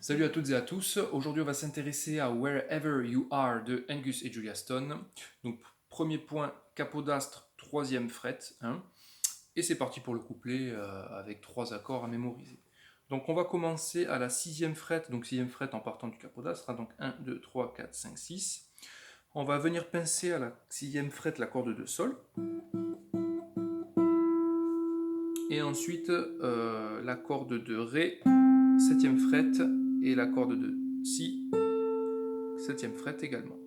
Salut à toutes et à tous. Aujourd'hui, on va s'intéresser à Wherever You Are de Angus et Julia Stone. Donc, premier point, capodastre, troisième fret. Hein. Et c'est parti pour le couplet avec trois accords à mémoriser. Donc, on va commencer à la sixième fret. Donc, sixième fret en partant du capodastre. Hein. Donc, 1, 2, 3, 4, 5, 6. On va venir pincer à la sixième fret la corde de sol. Et ensuite, la corde de Ré, septième fret, et la corde de Si, septième fret également.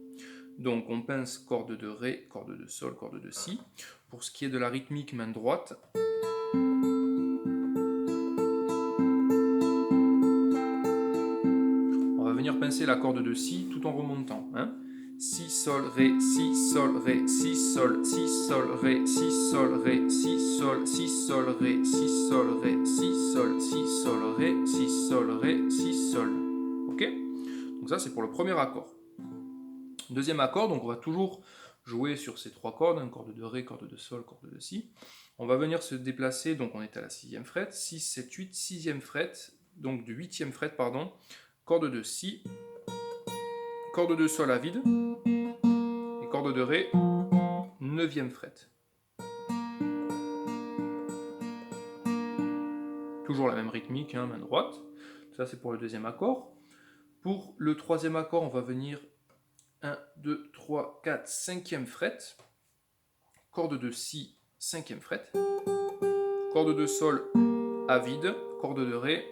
Donc on pince corde de Ré, corde de Sol, corde de Si. Pour ce qui est de la rythmique, main droite. On va venir pincer la corde de Si tout en remontant. Hein. Si, Sol, Ré, Si, Sol, Ré, Si, Sol, Si, Sol, Ré, Si, Sol, Ré, Si, Sol, Si, Sol, Ré, Si, Sol, Ré, Si, Sol, Si, Sol, Ré, Si, Sol, Ré, Si, Sol. Ok ? Donc ça c'est pour le premier accord. Deuxième accord, donc on va toujours jouer sur ces trois cordes, hein, corde de Ré, corde de Sol, corde de Si. On va venir se déplacer, donc on est à la sixième fret, 6, 7, 8, sixième fret, donc du huitième fret, pardon, corde de Si, corde de Sol à vide, et corde de Ré, neuvième fret. Toujours la même rythmique, hein, main droite. Ça c'est pour le deuxième accord. Pour le troisième accord, on va venir 1, 2, 3, 4, cinquième fret, corde de Si, cinquième fret, corde de Sol à vide, corde de Ré,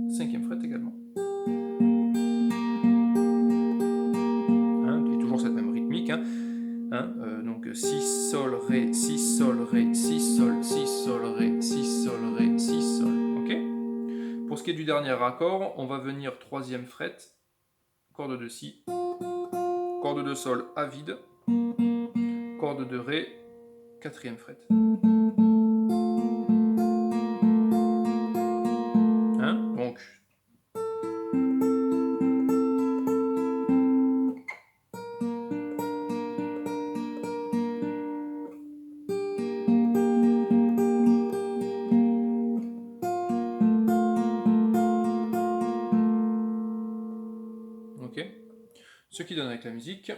cinquième fret également. Hein, et toujours cette même rythmique. Hein. Donc Si, Sol, Ré, Si, Sol, Ré, Si, Sol, Si, Sol, Ré, Si, Sol, Ré, Si, Sol. Ok. Pour ce qui est du dernier accord, on va venir troisième fret, corde de Si, corde de Sol à vide, corde de Ré, quatrième fret. Hein, donc ok. Ce qui donne avec la musique.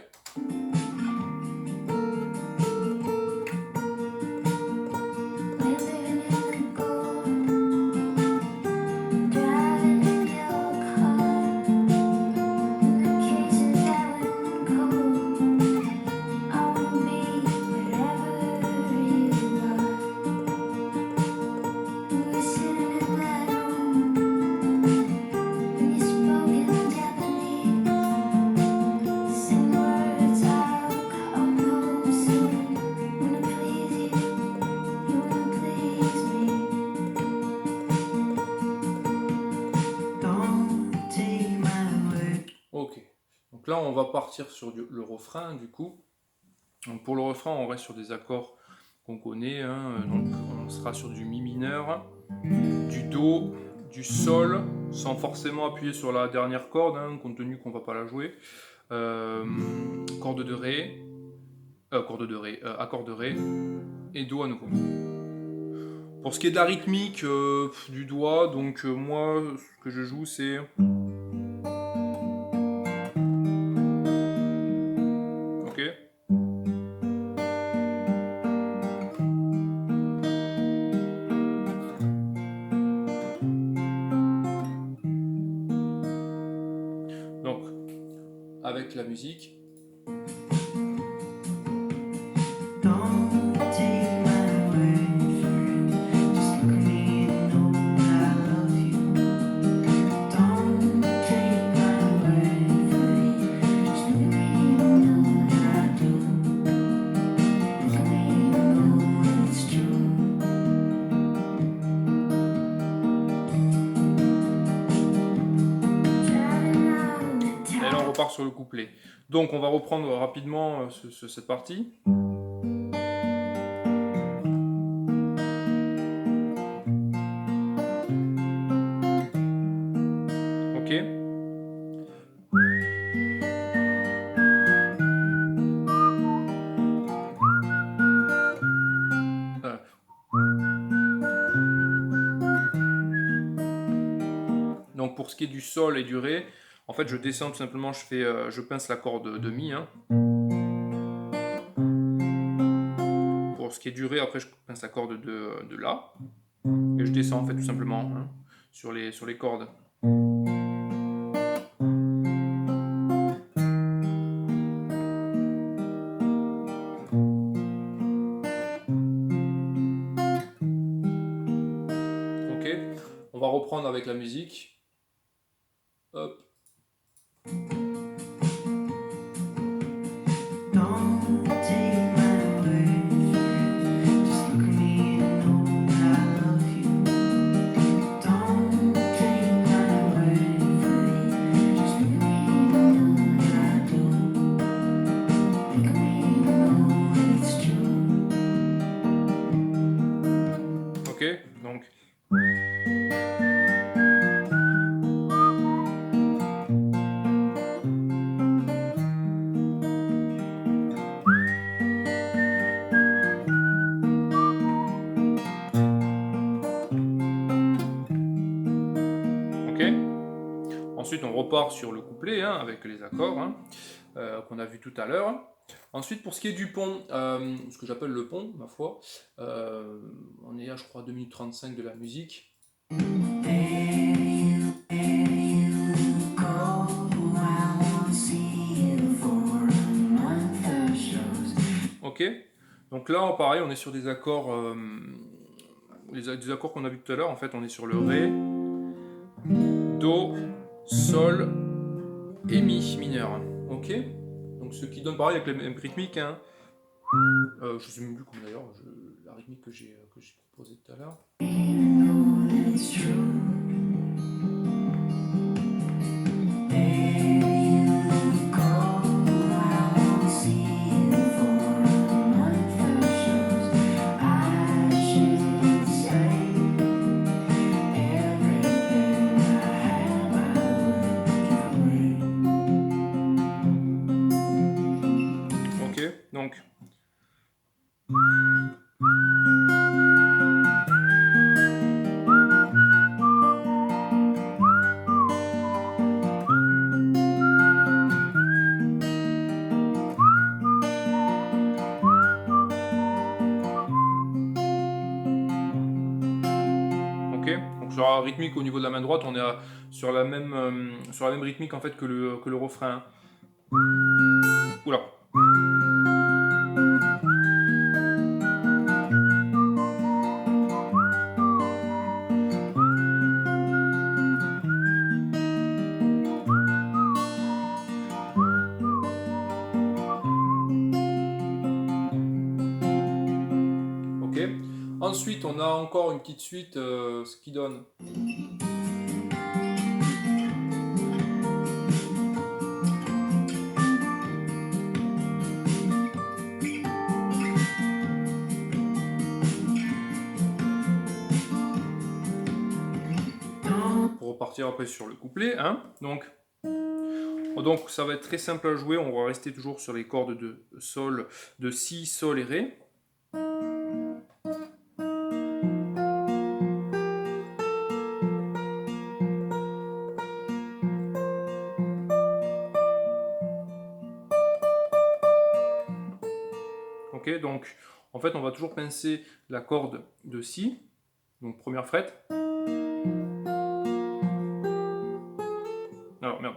Ok, donc là on va partir sur le refrain du coup. Donc pour le refrain on reste sur des accords qu'on connaît, hein. Donc on sera sur du Mi mineur, du Do, du Sol, sans forcément appuyer sur la dernière corde, hein, compte tenu qu'on ne va pas la jouer. Corde de Ré, accord de Ré, et Do à nouveau. Pour ce qui est de la rythmique du doigt, donc moi ce que je joue c'est... Donc, avec la musique. Et là on repart sur le couplet. Donc on va reprendre rapidement cette partie. Ok. Donc pour ce qui est du sol et du ré, en fait je descends tout simplement, je pince la corde de mi. Hein. Pour ce qui est du ré, après je pince la corde de la. Et je descends en fait tout simplement hein, sur les cordes. Ok, on va reprendre avec la musique. Hop. Ok, donc. Ok. Ensuite, on repart sur le couplet hein, avec les accords hein, qu'on a vu tout à l'heure. Ensuite, pour ce qui est du pont, ce que j'appelle le pont, ma foi, on est à, je crois, 2 minutes 35 de la musique. Ok, donc là, pareil, on est sur des accords, des accords qu'on a vu tout à l'heure. En fait, on est sur le Ré, Do, Sol et Mi mineur. Ok, donc ce qui donne pareil avec les mêmes rythmiques. Hein. Je sais même plus comment d'ailleurs, la rythmique que j'ai proposée tout à l'heure. Ok, donc. Donc sur la rythmique au niveau de la main droite, on est sur la même rythmique en fait que le refrain. Oula. Ok. Ensuite, on a encore une petite suite, ce qui donne. Pour repartir après sur le couplet, hein. Donc ça va être très simple à jouer. On va rester toujours sur les cordes de sol, de si, sol et ré. Ok, donc en fait on va toujours pincer la corde de si, donc première frette. Alors merde.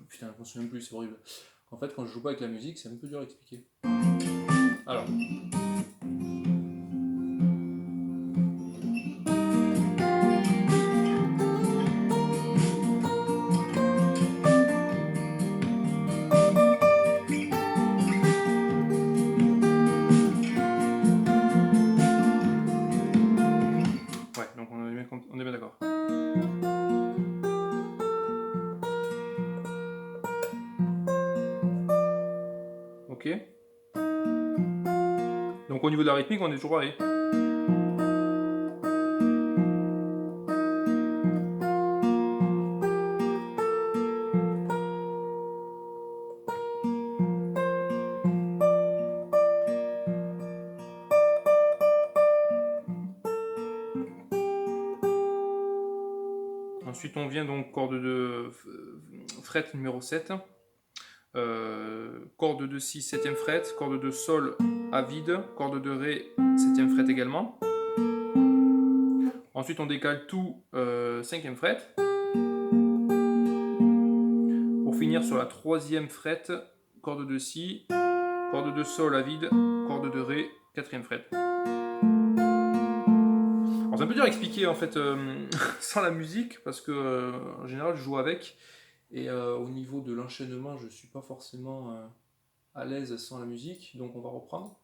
Putain, je m'en souviens plus, c'est horrible. En fait, quand je joue pas avec la musique, c'est un peu dur à expliquer. Alors. Ouais, donc on est bien d'accord. Ok. Donc au niveau de la rythmique, on est toujours pareil. Ensuite, on vient donc corde de fret numéro 7. Corde de si, 7e fret, corde de sol à vide, corde de ré, 7e fret également. Ensuite, on décale tout 5e fret. Pour finir sur la 3e fret, corde de si, corde de sol à vide, corde de ré, 4e fret. Alors c'est un peu dur à expliquer en fait sans la musique parce que en général je joue avec et au niveau de l'enchaînement je suis pas forcément à l'aise sans la musique, donc on va reprendre.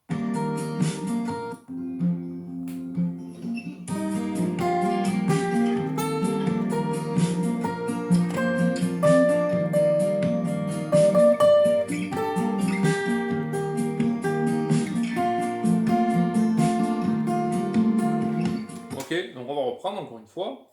Ok, donc on va reprendre encore une fois.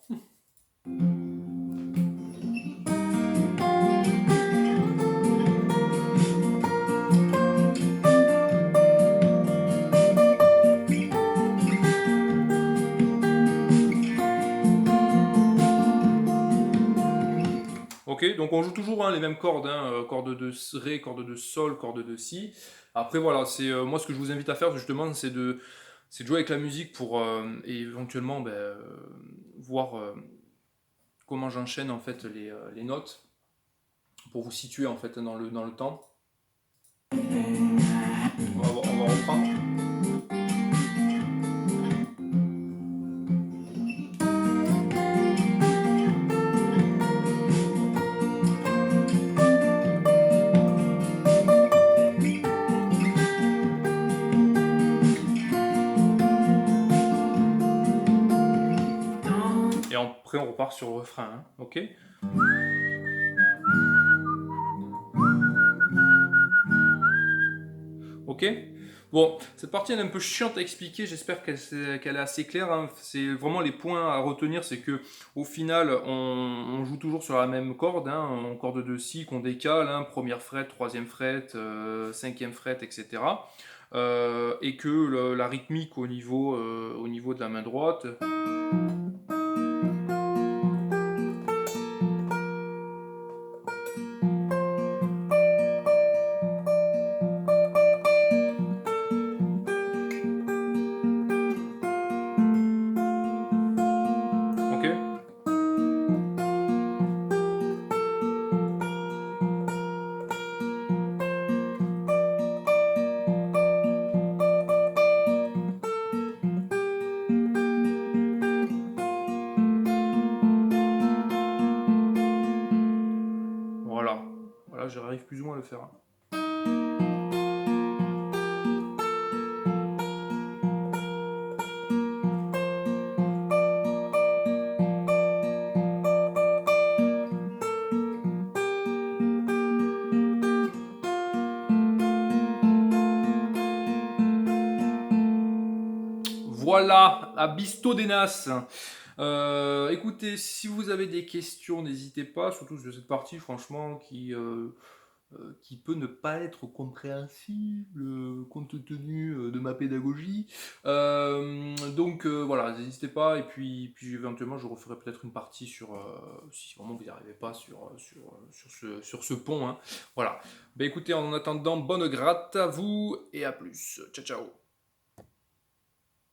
Ok, donc on joue toujours les mêmes cordes, corde de ré, corde de sol, corde de si. Après voilà, c'est moi ce que je vous invite à faire justement, c'est de jouer avec la musique pour et éventuellement voir comment j'enchaîne en fait les notes pour vous situer en fait dans le temps. On va reprendre. Et après on repart sur le refrain, hein, ok. Ok. Bon, cette partie elle est un peu chiante à expliquer, j'espère qu'elle est assez claire, hein. C'est vraiment les points à retenir, c'est que au final on joue toujours sur la même corde, hein, en corde de si qu'on décale, hein, première fret, troisième fret, cinquième fret, etc. Et que la rythmique au niveau de la main droite. Ok. Voilà. Voilà, j'arrive plus ou moins à le faire. Voilà, à Bisto des Nas. Écoutez, si vous avez des questions, n'hésitez pas, surtout sur cette partie, franchement, qui peut ne pas être compréhensible compte tenu de ma pédagogie. Donc voilà, n'hésitez pas, et puis éventuellement, je referai peut-être une partie sur, si vraiment vous n'y arrivez pas, sur ce pont, hein. Voilà. Bah écoutez, en attendant, bonne gratte à vous, et à plus. Ciao, ciao.